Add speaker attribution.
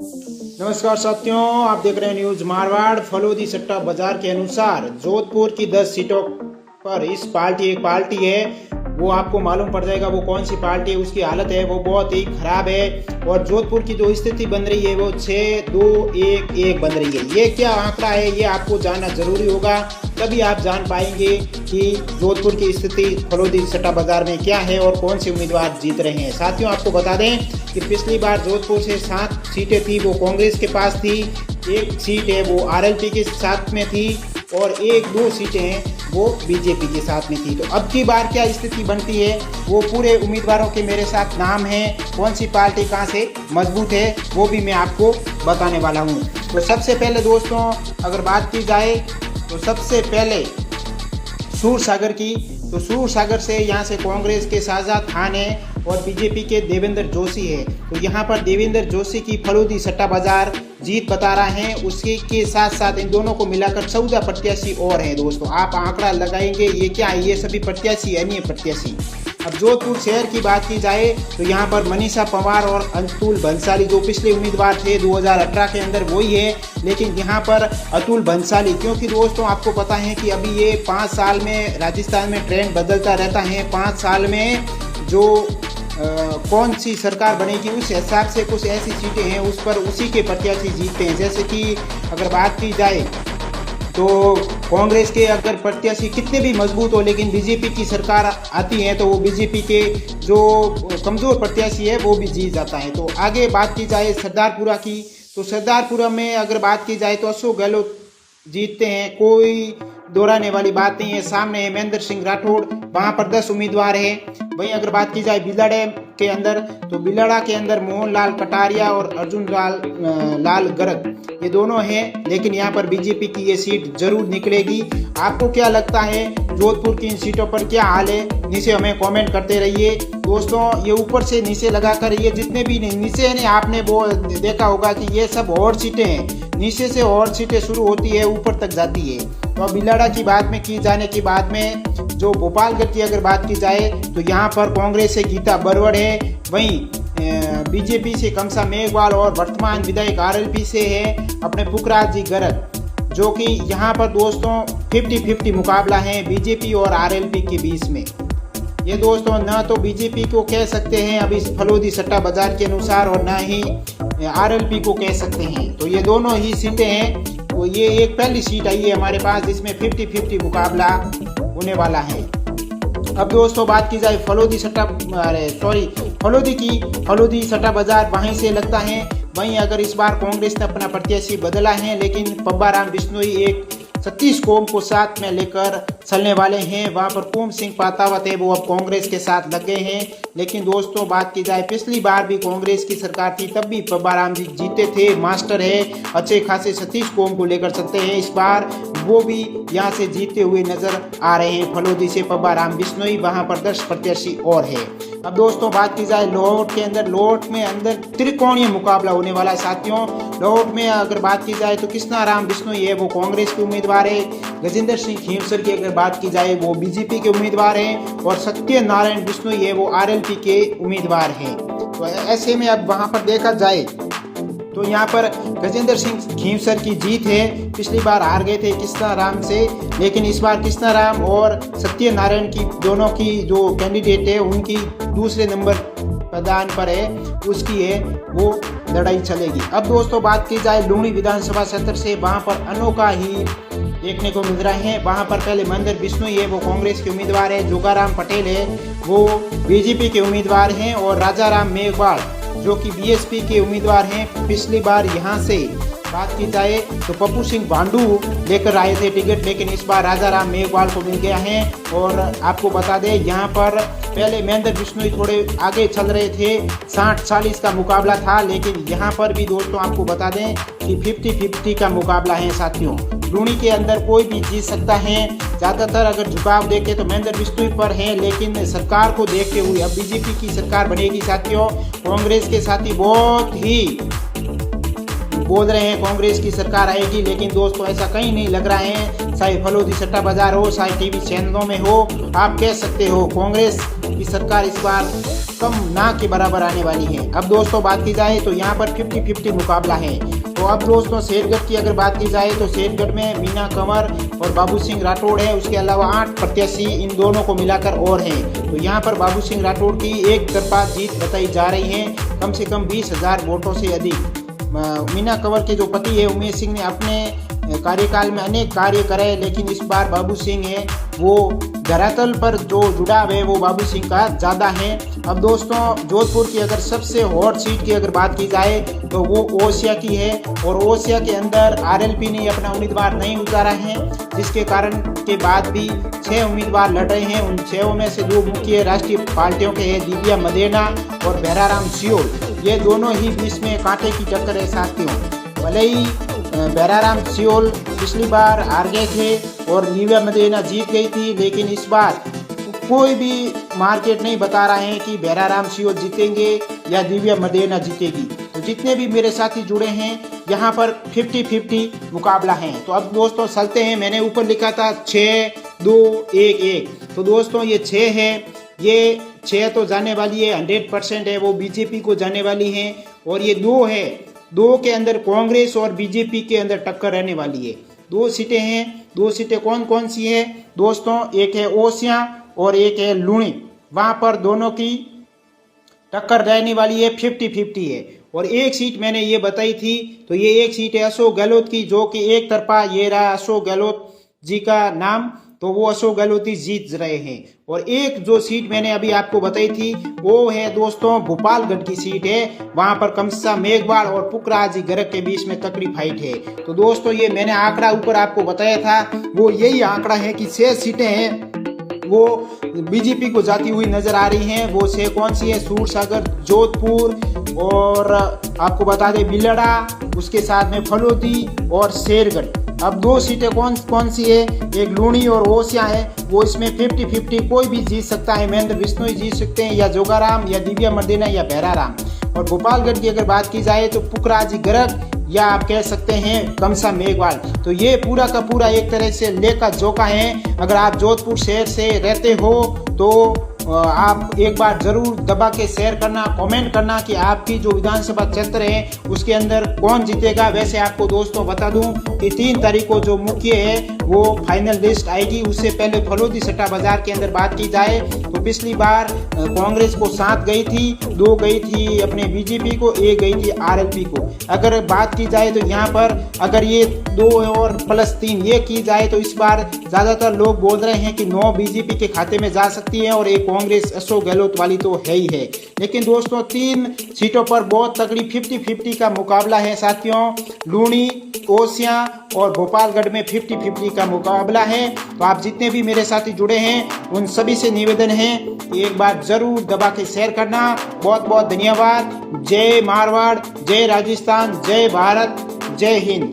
Speaker 1: नमस्कार साथियों, आप देख रहे हैं न्यूज मारवाड़। फलोदी सट्टा बाजार के अनुसार जोधपुर की 10 सीटों पर इस एक पार्टी है, वो आपको मालूम पड़ जाएगा वो कौन सी पार्टी है। उसकी हालत है वो बहुत ही खराब है और जोधपुर की जो स्थिति बन रही है वो 6-2-1-1 बन रही है। ये क्या आंकड़ा है ये आपको जानना जरूरी होगा, तभी आप जान पाएंगे कि जोधपुर की स्थिति फलोदी सट्टा बाजार में क्या है और कौन से उम्मीदवार जीत रहे हैं। साथियों, आपको बता दें कि पिछली बार जोधपुर से 7 सीटें थी वो कांग्रेस के पास थी, 1 सीट है वो आरएलपी के साथ में थी और 1-2 सीटें हैं वो बीजेपी के साथ में थी। तो अब की बार क्या स्थिति बनती है वो पूरे उम्मीदवारों के मेरे साथ नाम हैं, कौन सी पार्टी कहां से मजबूत है वो भी मैं आपको बताने वाला हूं। तो सबसे पहले दोस्तों अगर बात की जाए तो सबसे पहले सूरसागर की, तो सूरसागर से यहाँ से कांग्रेस के शाहजाद खान है और बीजेपी के देवेंद्र जोशी है। तो यहाँ पर देवेंद्र जोशी की फलोदी सट्टा बाजार जीत बता रहा है, उसके के साथ साथ इन दोनों को मिलाकर 14 प्रत्याशी और हैं। दोस्तों आप आंकड़ा लगाएंगे ये क्या है, ये सभी प्रत्याशी अन्य प्रत्याशी। अब जोधपुर शहर की बात की जाए तो यहाँ पर मनीषा पंवार और अतुल भंसाली जो पिछले उम्मीदवार थे 2018 के अंदर वही है, लेकिन यहाँ पर अतुल भंसाली, क्योंकि दोस्तों आपको पता है कि अभी ये 5 साल में राजस्थान में ट्रेंड बदलता रहता है। 5 साल में जो कौन सी सरकार बनेगी उस हिसाब से कुछ ऐसी सीटें हैं उस पर उसी के प्रत्याशी जीतते हैं। जैसे कि अगर बात की जाए तो कांग्रेस के अगर प्रत्याशी कितने भी मजबूत हो लेकिन बीजेपी की सरकार आती है तो वो बीजेपी के जो कमज़ोर प्रत्याशी है वो भी जीत जाता है। तो आगे बात की जाए सरदारपुरा की, तो सरदारपुरा में अगर बात की जाए तो अशोक गहलोत जीतते हैं, कोई दोहराने वाली बात नहीं है। सामने है महेंद्र सिंह राठौड़, वहाँ पर 10 उम्मीदवार हैं। वहीं अगर बात की जाए बिलाड़े के अंदर तो बिलाड़ा के अंदर मोहनलाल कटारिया और अर्जुन लाल गर्ग ये दोनों हैं, लेकिन यहाँ पर बीजेपी की ये सीट जरूर निकलेगी। आपको क्या लगता है जोधपुर की इन सीटों पर क्या हाल है, नीचे हमें कमेंट करते रहिए। दोस्तों ये ऊपर से नीचे लगाकर ये जितने भी नीचे हैं आपने वो देखा होगा कि ये सब और सीटें हैं, नीचे से और सीटें शुरू होती है ऊपर तक जाती है। तो बिलाड़ा की बात में की जाने के बाद में जो भोपालगढ़ की अगर बात की जाए तो यहाँ पर कांग्रेस से गीता बरवड़ है, वहीं बीजेपी से कमसा मेघवाल और वर्तमान विधायक आरएलपी से है अपने पुखराज जी गर्ग, जो कि यहाँ पर दोस्तों 50-50 मुकाबला है बीजेपी और आरएलपी के बीच में। ये दोस्तों न तो बीजेपी को कह सकते हैं अभी फलोदी सट्टा बाजार के अनुसार और न ही आरएलपी को कह सकते हैं। तो ये दोनों ही सीटें हैं, तो ये एक पहली सीट आई है हमारे पास जिसमें 50-50 मुकाबला होने वाला है। अब दोस्तों बात की जाए फलोदी सट्टा बाजार वहीं से लगता है। वहीं अगर इस बार कांग्रेस ने अपना प्रत्याशी बदला है, लेकिन पब्बाराम बिश्नोई एक सतीश कोम को साथ में लेकर चलने वाले हैं। वहाँ पर कुम सिंह पातावत है वो अब कांग्रेस के साथ लग गए हैं। लेकिन दोस्तों बात की जाए पिछली बार भी कांग्रेस की सरकार थी तब भी पब्बाराम जी जीते थे, मास्टर है अच्छे खासे सतीश कोम को लेकर चलते हैं। इस बार वो भी यहाँ से जीतते हुए नजर आ रहे हैं फलोदी से पब्बाराम बिश्नोई, वहाँ पर 10 प्रत्याशी और है। अब दोस्तों बात की जाए लोहट के अंदर, लोहट में अंदर त्रिकोणीय मुकाबला होने वाला है। साथियों लोहट में अगर बात की जाए तो कृष्णाराम बिश्नोई है वो कांग्रेस के उम्मीदवार है, गजेंद्र सिंह खींवसर की अगर बात की जाए वो बीजेपी के उम्मीदवार हैं और सत्यनारायण बिश्नोई है वो आरएलपी के उम्मीदवार हैं। तो ऐसे में अब वहाँ पर देखा जाए तो यहाँ पर गजेंद्र सिंह खींवसर की जीत है। पिछली बार हार गए थे कृष्णाराम से, लेकिन इस बार कृष्णाराम और सत्यनारायण की दोनों की जो कैंडिडेट है उनकी दूसरे नंबर प्रदान पर है उसकी है वो लड़ाई चलेगी। अब दोस्तों बात की जाए लूणी विधानसभा क्षेत्र से, वहाँ पर अनोखा ही देखने को मिल रहा है। वहाँ पर पहले महेंद्र बिश्नोई है वो कांग्रेस के उम्मीदवार है, जोगाराम पटेल है वो बीजेपी के उम्मीदवार हैं और राजाराम मेघवाल जो कि बीएसपी के उम्मीदवार हैं। पिछली बार यहाँ से बात की जाए तो पप्पू सिंह भांडू लेकर आए थे टिकट, लेकिन इस बार राजाराम मेघवाल को मिल गया है। और आपको बता दें यहाँ पर पहले महेंद्र बिश्नोई थोड़े आगे चल रहे थे, 60-40 का मुकाबला था, लेकिन यहाँ पर भी दोस्तों आपको बता दें कि 50-50 का मुकाबला है। साथियों लूणी के अंदर कोई भी जीत सकता है, ज़्यादातर अगर झुकाव देखे तो महेंद्र बिश्नोई पर है, लेकिन सरकार को देखते हुए अब बीजेपी की सरकार बनेगी। साथियों कांग्रेस के साथी बहुत ही बोल रहे हैं कांग्रेस की सरकार आएगी, लेकिन दोस्तों ऐसा कहीं नहीं लग रहा है। चाहे फलोदी सट्टा बाजार हो, चाहे टीवी चैनलों में हो, आप कह सकते हो कांग्रेस की सरकार इस बार कम ना के बराबर आने वाली है। अब दोस्तों बात की जाए तो यहाँ पर 50-50 मुकाबला है। तो अब दोस्तों शेरगढ़ की अगर बात की जाए तो शेरगढ़ में मीना कंवर और बाबू सिंह राठौड़ है, उसके अलावा 8 प्रत्याशी इन दोनों को मिलाकर और हैं। तो यहाँ पर बाबू सिंह राठौड़ की एक तरफा जीत बताई जा रही है, कम से कम 20,000 वोटों से अधिक। मीना कंवर के जो पति है उमेश सिंह ने अपने कार्यकाल में अनेक कार्य करे, लेकिन इस बार बाबू सिंह है वो धरातल पर जो जुड़ाव है वो बाबू सिंह का ज़्यादा है। अब दोस्तों जोधपुर की अगर सबसे हॉट सीट की अगर बात की जाए तो वो ओसिया की है, और ओसिया के अंदर आरएलपी ने अपना उम्मीदवार नहीं उतारा है, जिसके कारण के बाद भी 6 उम्मीदवार लड़ रहे हैं। उन 6 में से 2 मुख्य राष्ट्रीय पार्टियों के हैं, दिव्या मदेना और भैराराम सियोल। ये दोनों ही बीच में कांटे की टक्कर है साथियों। भले ही भैराराम सियोल पिछली बार हार गए थे और दिव्या मदेना जीत गई थी, लेकिन इस बार कोई भी मार्केट नहीं बता रहा है कि भैराराम सियोल जीतेंगे या दिव्या मदेना जीतेगी। तो जितने भी मेरे साथी जुड़े हैं यहाँ पर 50-50 मुकाबला है। तो अब दोस्तों चलते हैं, मैंने ऊपर लिखा था 6-2-1-1, तो दोस्तों ये 6 है, ये 6 तो जाने वाली है, 100% है, वो बीजेपी को जाने वाली है। और ये 2 है, 2 के अंदर कांग्रेस और बीजेपी के अंदर टक्कर रहने वाली है। 2 सीटें हैं, 2 सीटें कौन कौन सी है दोस्तों, एक है ओसिया और एक है लूणी, वहाँ पर दोनों की टक्कर रहने वाली है, 50-50 है। और एक सीट मैंने ये बताई थी, तो ये एक सीट है अशोक गहलोत की, जो कि एक तरफा ये रहा अशोक गहलोत जी का नाम, तो वो अशोक गहलोत ही जीत रहे हैं। और एक जो सीट मैंने अभी आपको बताई थी वो है दोस्तों भोपालगढ़ की सीट है, वहां पर कमसा मेघवाल और पुखराज गर्ग के बीच में तकड़ी फाइट है। तो दोस्तों ये मैंने आंकड़ा ऊपर आपको बताया था, वो यही आंकड़ा है कि 6 सीटें हैं वो बीजेपी को जाती हुई नजर आ रही हैं। वो 6 कौन सी है, सूरसागर, जोधपुर और आपको बता दें बिलड़ा, उसके साथ में फलोदी और शेरगढ़। अब 2 सीटें कौन कौन सी है, एक लूणी और ओसिया है, वो इसमें 50-50 कोई भी जीत सकता है, महेंद्र बिश्नोई जीत सकते हैं, या जोगाराम या दिव्या मदेना या भैराराम। और भोपालगढ़ की अगर बात की जाए तो पुखराज गर्ग या आप कह सकते हैं कमसा मेघवाल। तो ये पूरा का पूरा एक तरह से लेका जोका है। अगर आप जोधपुर शहर से रहते हो तो आप एक बार जरूर दबा के शेयर करना, कमेंट करना कि आपकी जो विधानसभा क्षेत्र है उसके अंदर कौन जीतेगा। वैसे आपको दोस्तों बता दूं कि 3 तारीख को जो मुख्य है वो फाइनल लिस्ट आएगी। उससे पहले फलोदी सट्टा बाजार के अंदर बात की जाए तो पिछली बार कांग्रेस को 7 गई थी, 2 गई थी अपने बीजेपी को, 1 गई थी आरएलपी को। अगर बात की जाए तो यहाँ पर अगर ये 2 और प्लस 3 ये की जाए तो इस बार ज़्यादातर लोग बोल रहे हैं कि 9 बीजेपी के खाते में जा सकती है और एक कांग्रेस अशोक गहलोत वाली तो है ही है। लेकिन दोस्तों 3 सीटों पर बहुत तगड़ी 50-50 का मुकाबला है साथियों। लूणी, ओसिया और भोपालगढ़ में 50-50 का मुकाबला है। तो आप जितने भी मेरे साथी जुड़े हैं उन सभी से निवेदन है एक बार जरूर दबा के शेयर करना। बहुत बहुत धन्यवाद। जय मारवाड़, जय राजस्थान, जय भारत, जय हिंद।